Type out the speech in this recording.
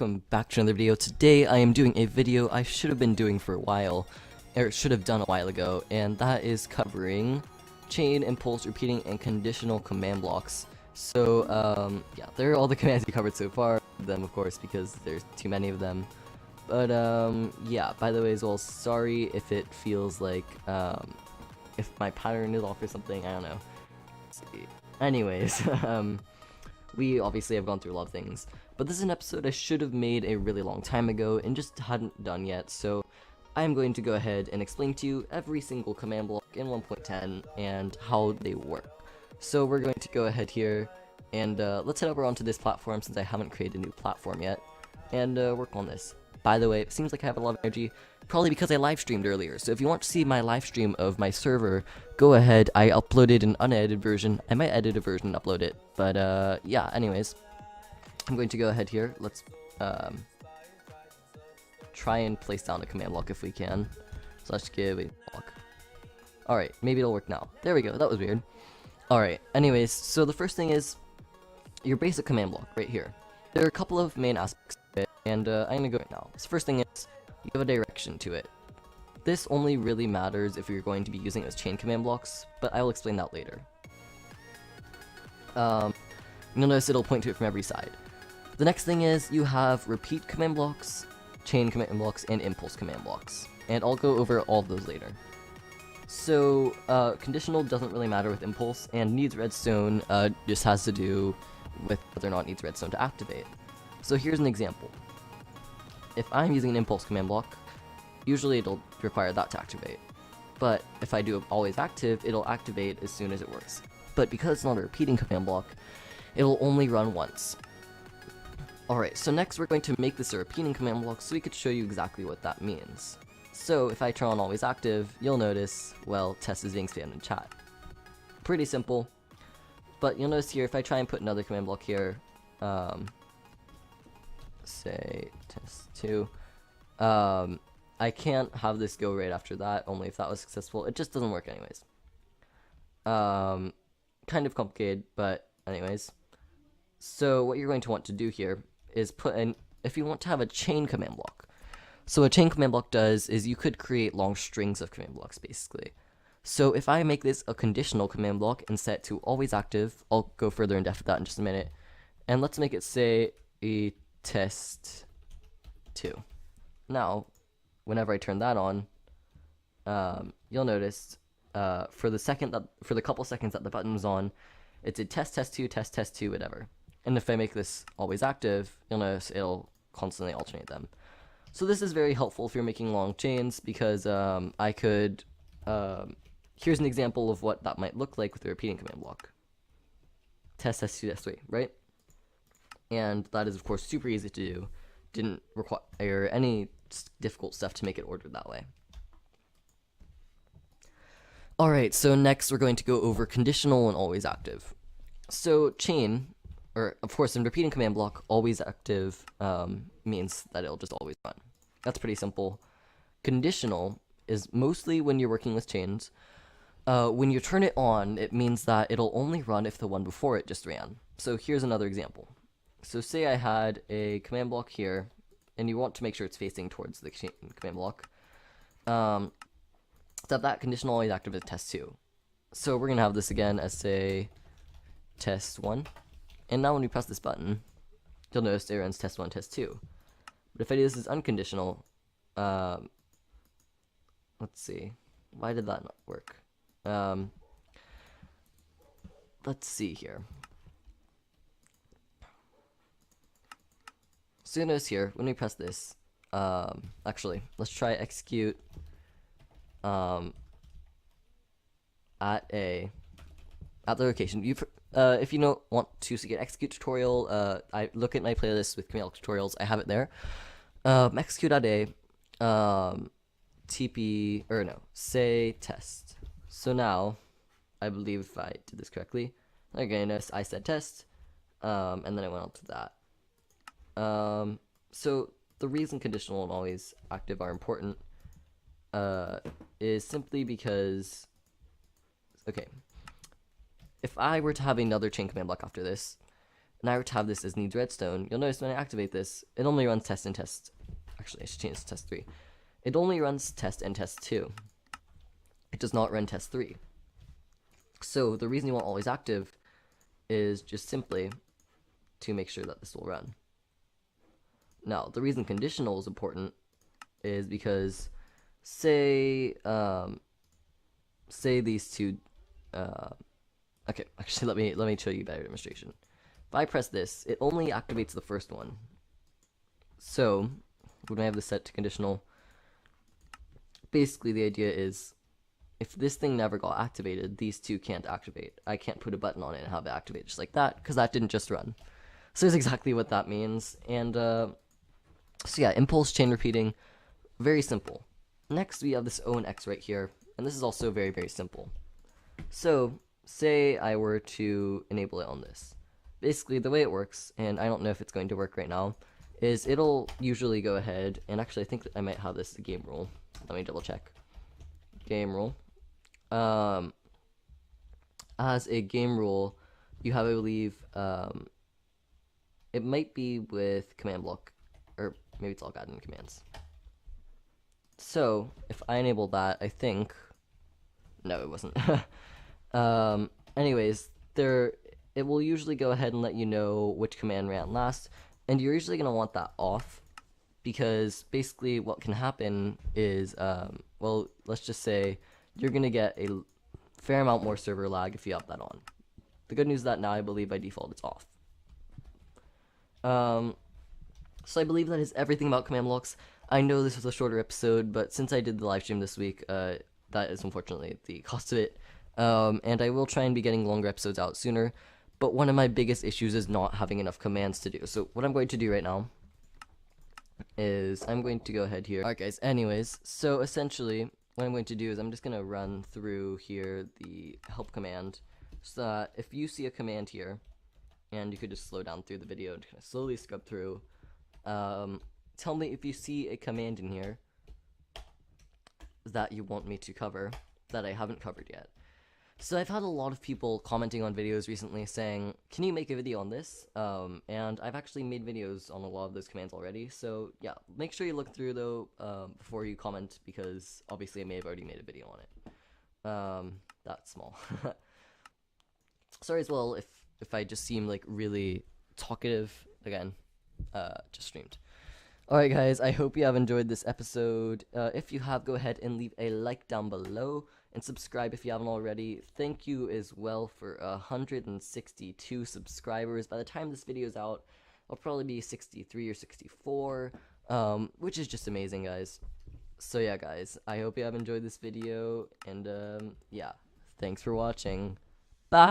welcome back to another video. Today I am doing a video I should have been doing for a while, or should have done a while ago, and that is covering chain, impulse, repeating, and conditional command blocks. So, yeah, there are all the commands we covered so far, them of course, because there's too many of them. But, yeah, by the way as well, sorry if it feels like, if my pattern is off or something, I don't know. Let's see. Anyways, we obviously have gone through a lot of things, but this is an episode I should have made a really long time ago and just hadn't done yet, so I am going to go ahead and explain to you every single command block in 1.10 and how they work. So we're going to go ahead here and let's head over onto this platform since I haven't created a new platform yet, and work on this. By the way, it seems like I have a lot of energy, probably because I live streamed earlier, so if you want to see my live stream of my server, go ahead. I uploaded an unedited version. I might edit a version and upload it, but yeah, anyways, I'm going to go ahead here. Let's try and place down a command block if we can. So let's give a block. Alright, maybe it'll work now. There we go, that was weird. Alright, anyways, so the first thing is your basic command block right here. There are a couple of main aspects of it, and I'm gonna go right now. So first thing is, you have a direction to it. This only really matters if you're going to be using it as chain command blocks, but I will explain that later. You'll notice it'll point to it from every side. The next thing is you have repeat command blocks, chain command blocks, and impulse command blocks, and I'll go over all of those later. So conditional doesn't really matter with impulse, and needs redstone just has to do with whether or not it needs redstone to activate. So here's an example. If I'm using an impulse command block, usually it'll require that to activate. But if I do always active, it'll activate as soon as it works. But because it's not a repeating command block, it'll only run once. Alright, so next we're going to make this a repeating command block so we could show you exactly what that means. So if I turn on always active, you'll notice, well, test is being spammed in chat. Pretty simple. But you'll notice here, if I try and put another command block here, say test2, I can't have this go right after that, only if that was successful. It just doesn't work anyways. Kind of complicated, but anyways. So what you're going to want to do here is put in, if you want to have a chain command block. So what a chain command block does is you could create long strings of command blocks basically. So if I make this a conditional command block and set to always active, I'll go further in depth with that in just a minute. And let's make it say a test2. Now, whenever I turn that on, you'll notice for the couple seconds that the button was on, it's a test2, test2, whatever. And if I make this always active, you'll notice it'll constantly alternate them. So this is very helpful if you're making long chains because I could. Here's an example of what that might look like with a repeating command block. Test2, test3, right? And that is of course super easy to do. Didn't require any difficult stuff to make it ordered that way. Alright, so next we're going to go over conditional and always active. So chain, or of course in repeating command block, always active means that it'll just always run. That's pretty simple. Conditional is mostly when you're working with chains. When you turn it on, it means that it'll only run if the one before it just ran. So here's another example. So say I had a command block here, and you want to make sure it's facing towards the chain command block. That conditional always active is test2. So we're going to have this again as say test1. And now when we press this button, you'll notice it runs test1, test2. But if I do this as unconditional, let's see. Why did that not work? Let's see here. So you'll notice here, when we press this, actually, let's try execute at the location. If you don't want to see an execute tutorial, I look at my playlist with command tutorials. I have it there. Execute at a TP or no, say test. So now, I believe if I did this correctly, okay, notice I said test, and then I went on to that. So the reason conditional and always active are important is simply because, okay, if I were to have another chain command block after this, Now to have this as needs redstone, you'll notice when I activate this, it only runs test and test. Actually, I should change to test 3. It only runs test and test 2. It does not run test 3. So the reason you want always active is just simply to make sure that this will run. Now, the reason conditional is important is because say these two okay, actually let me show you a better demonstration. If I press this, it only activates the first one. So when I have this set to conditional, basically the idea is if this thing never got activated, these two can't activate. I can't put a button on it and have it activate just like that, because that didn't just run. So that's exactly what that means. And so yeah, impulse chain repeating, very simple. Next we have this O and X right here, and this is also very, very simple. So say I were to enable it on this. Basically the way it works, and I don't know if it's going to work right now, is it'll usually go ahead, and actually I think that I might have this game rule. Let me double check. Game rule. As a game rule, you have, I believe, it might be with command block, or maybe it's all got in commands. So if I enable that, I think, no, it wasn't. Anyways, it will usually go ahead and let you know which command ran last, and you're usually going to want that off, because basically what can happen is, well, let's just say you're going to get a fair amount more server lag if you have that on. The good news is that now I believe by default it's off. So I believe that is everything about command blocks. I know this was a shorter episode, but since I did the live stream this week, that is unfortunately the cost of it. And I will try and be getting longer episodes out sooner, but one of my biggest issues is not having enough commands to do. So what I'm going to do right now is I'm going to go ahead here. Alright guys, anyways, so essentially what I'm going to do is I'm just going to run through here the help command, so that if you see a command here, and you could just slow down through the video and kind of slowly scrub through, tell me if you see a command in here that you want me to cover that I haven't covered yet. So I've had a lot of people commenting on videos recently saying, can you make a video on this? And I've actually made videos on a lot of those commands already, so yeah, make sure you look through though before you comment, because obviously I may have already made a video on it. That's small. Sorry as well if I just seem like really talkative. Again, just streamed. Alright guys, I hope you have enjoyed this episode. If you have, go ahead and leave a like down below, and subscribe if you haven't already. Thank you as well for 162 subscribers. By the time this video is out, I'll probably be 63 or 64, which is just amazing, guys. So yeah, guys, I hope you have enjoyed this video, and yeah, thanks for watching. Bye!